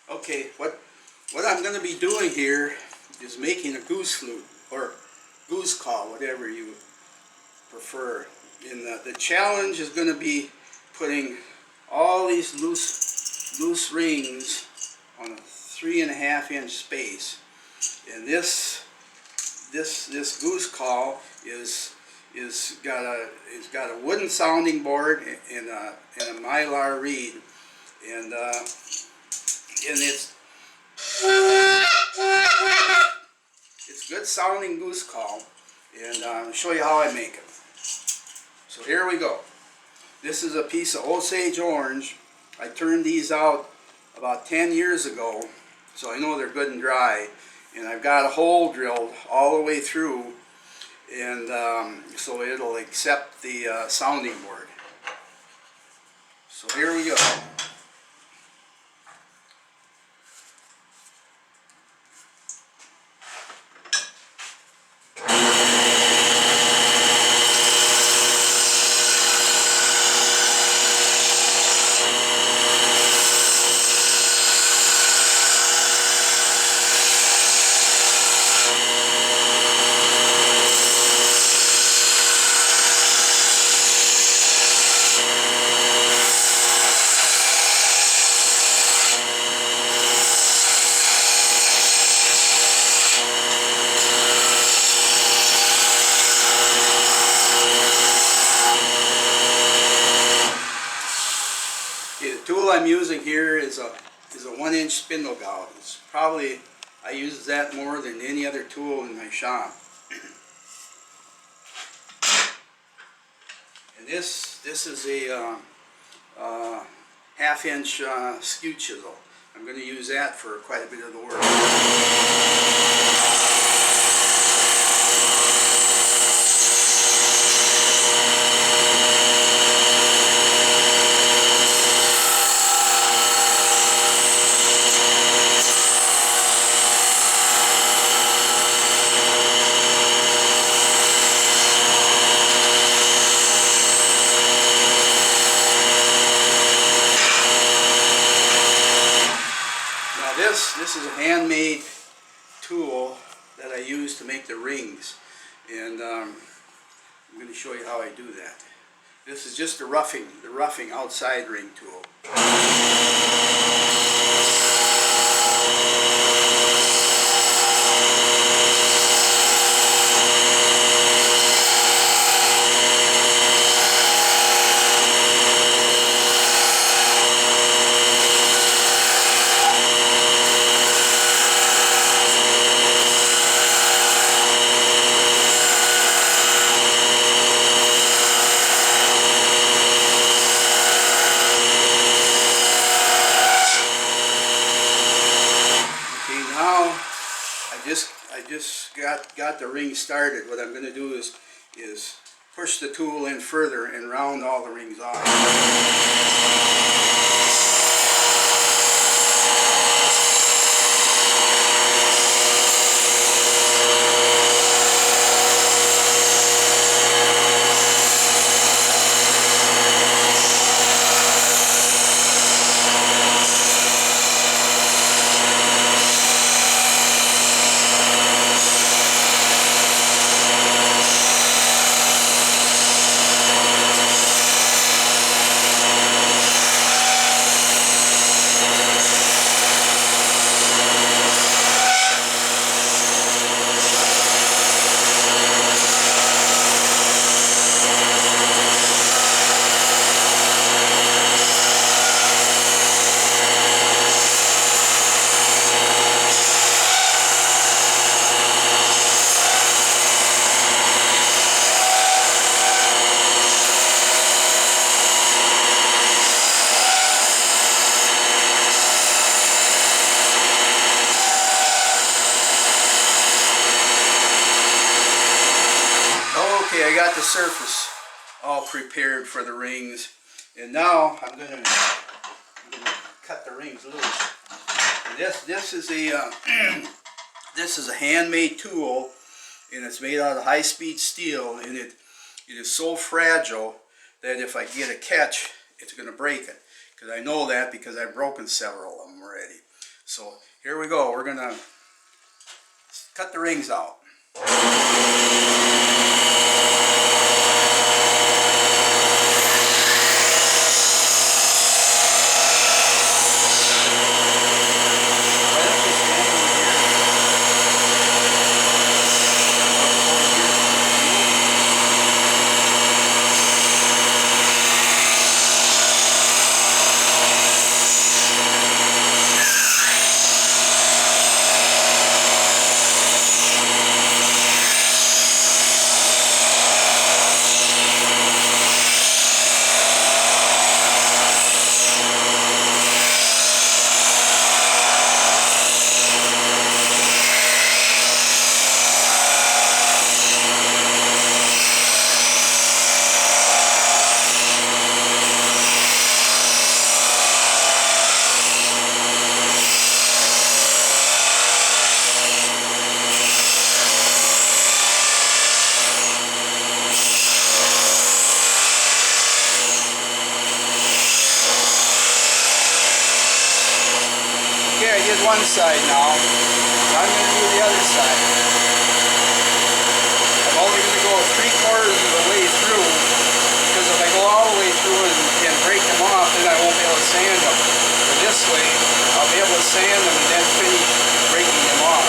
Okay, what I'm going to be doing here is making a goose flute, or goose call, whatever you prefer. And the challenge is going to be putting all these loose rings on a 3.5-inch space. And this goose call is got a wooden sounding board and a mylar reed, and it's good sounding goose call, and I'll show you how I make it. So here we go. This is a piece of Osage orange. I turned these out about 10 years ago, so I know they're good and dry. And I've got a hole drilled all the way through, and so it'll accept the sounding board. So here we go. The tool I'm using here is a 1-inch spindle gouge. It's probably, I use that more than any other tool in my shop. And this is a 1/2-inch skew chisel. I'm going to use that for quite a bit of the work. This is a handmade tool that I use to make the rings, and I'm going to show you how I do that. This is just the roughing outside ring tool. I just got the ring started. What I'm going to do is push the tool in further and round all the rings off. Okay, I got the surface all prepared for the rings, and now I'm going to cut the rings loose. And this is a this is a handmade tool, and it's made out of high-speed steel, and it is so fragile that if I get a catch, it's going to break it. Because I know that because I've broken several of them already. So here we go. We're gonna cut the rings out. Okay, I did one side now. I'm going to do the other side. I'm only going to go 3/4 of the way through, because if I go all the way through and break them off, then I won't be able to sand them. But this way, I'll be able to sand them and then finish breaking them off.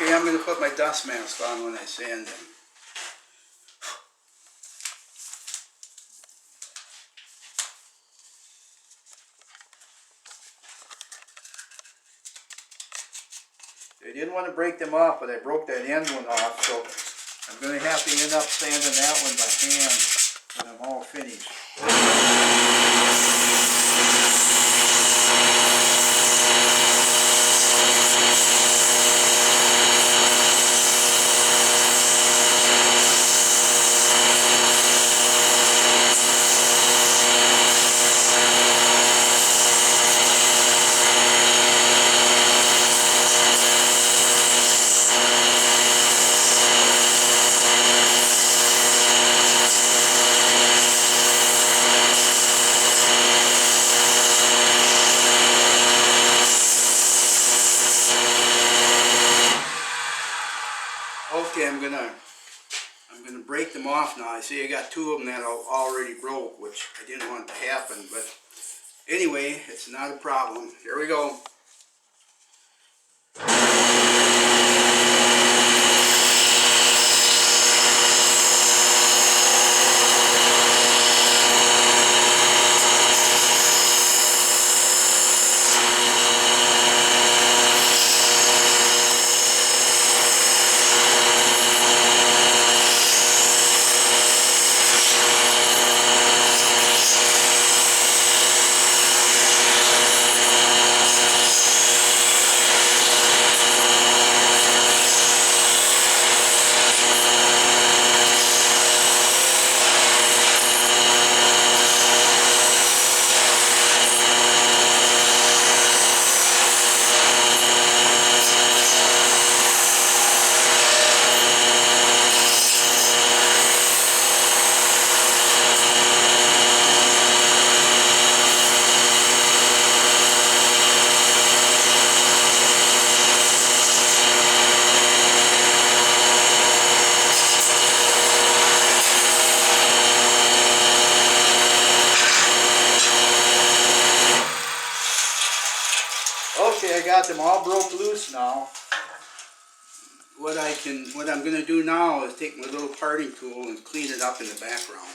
Okay, I'm going to put my dust mask on when I sand them. I didn't want to break them off, but I broke that end one off, so I'm going to have to end up sanding that one by hand when I'm all finished. Okay, I'm gonna break them off now. I see I got two of them that already broke, which I didn't want to happen, but anyway, it's not a problem. Here we go. got them all broke loose now, what I'm going to do now is take my little parting tool and clean it up in the background.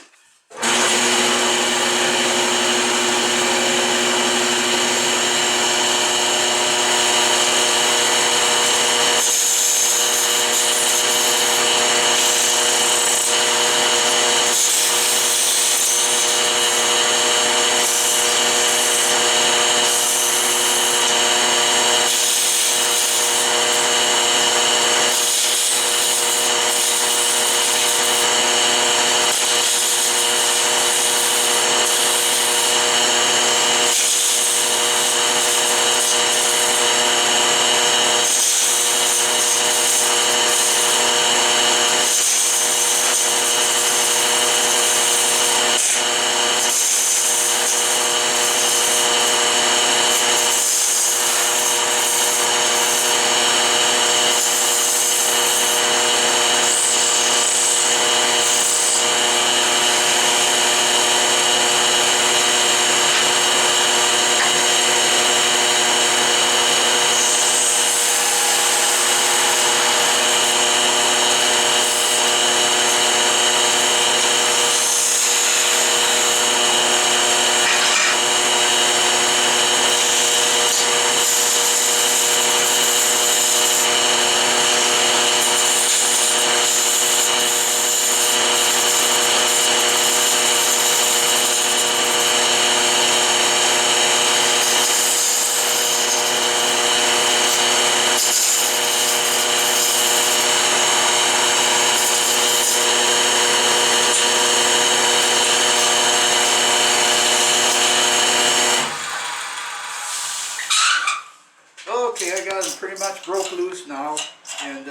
Okay, I got them pretty much broke loose now, and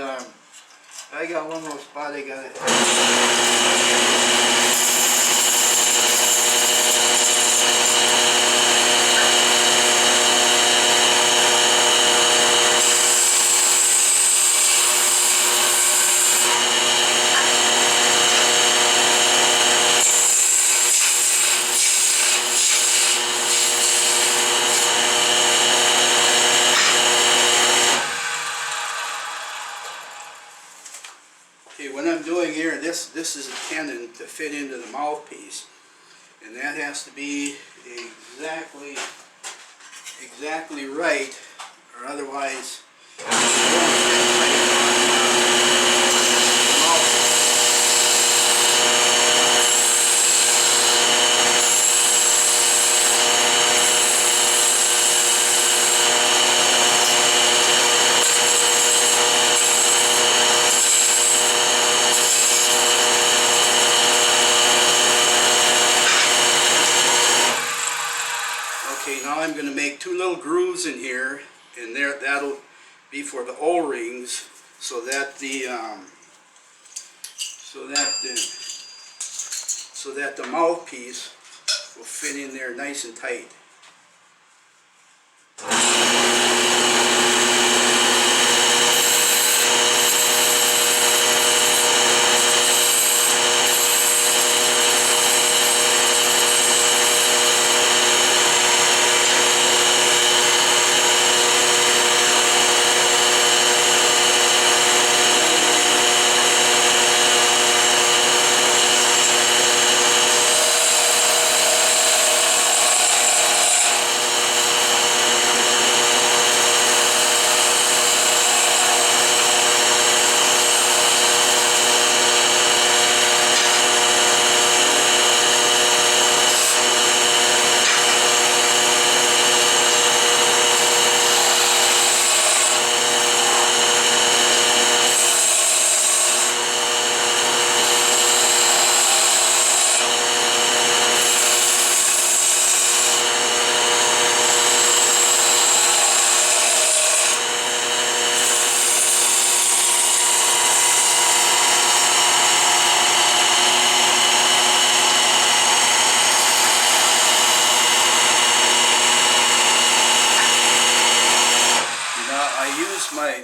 I got one little spot I got it. Okay, what I'm doing here, this is a tenon to fit into the mouthpiece, and that has to be exactly right, or otherwise it won't fit right on the mouthpiece. Okay, now I'm going to make two little grooves in here, and that'll be for the O-rings, so that the mouthpiece will fit in there nice and tight.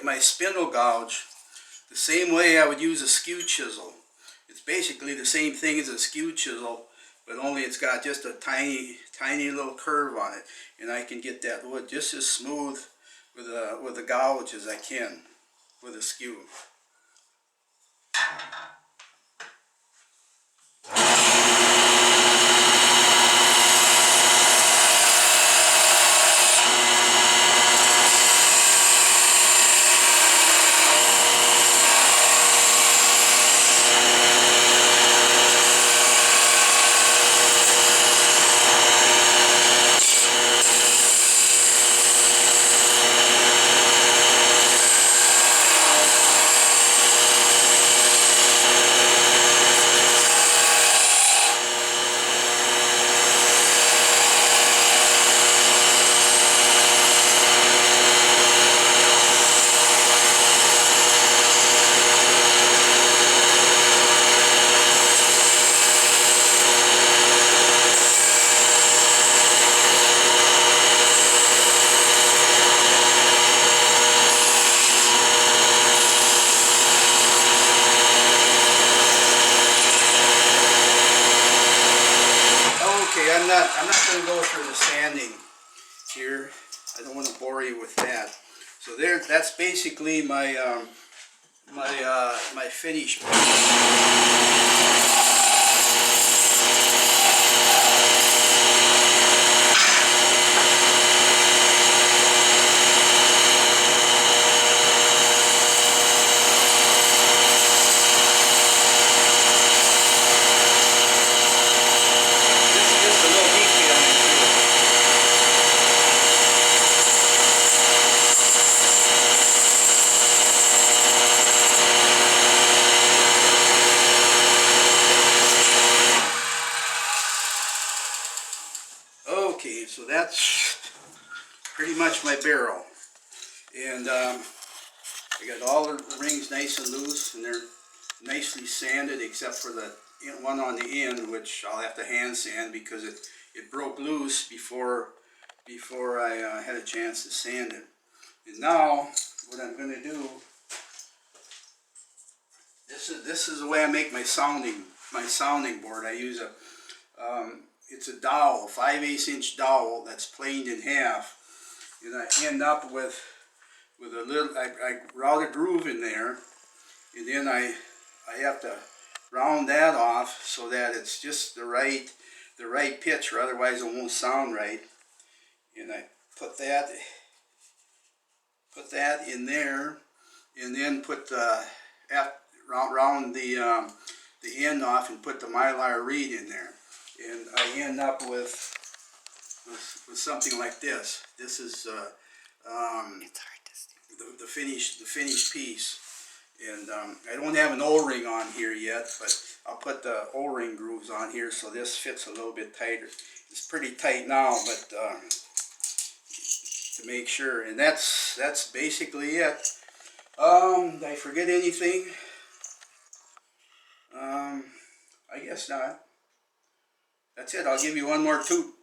My spindle gouge the same way I would use a skew chisel. It's basically the same thing as a skew chisel, but only it's got just a tiny little curve on it, and I can get that wood just as smooth with a gouge as I can with a skew. Okay, I'm not going to go through the sanding here. I don't want to bore you with that. So that's basically my my finish. Okay, so that's pretty much my barrel, and I got all the rings nice and loose, and they're nicely sanded except for the one on the end, which I'll have to hand sand because it broke loose before I had a chance to sand it. And now what I'm going to do, this is the way I make my sounding board. I use it's a dowel, 5/8 inch dowel that's planed in half, and I end up with a little. I route a groove in there, and then I have to round that off so that it's just the right pitch, or otherwise it won't sound right. And I put that in there, and then put round the end off and put the mylar reed in there, and I end up with something like this. This is it's hard to see. The finished piece, and I don't have an O-ring on here yet, but I'll put the O-ring grooves on here so this fits a little bit tighter. It's pretty tight now, but to make sure, and that's basically it. Did I forget anything? I guess not. That's it. I'll give you one more toot.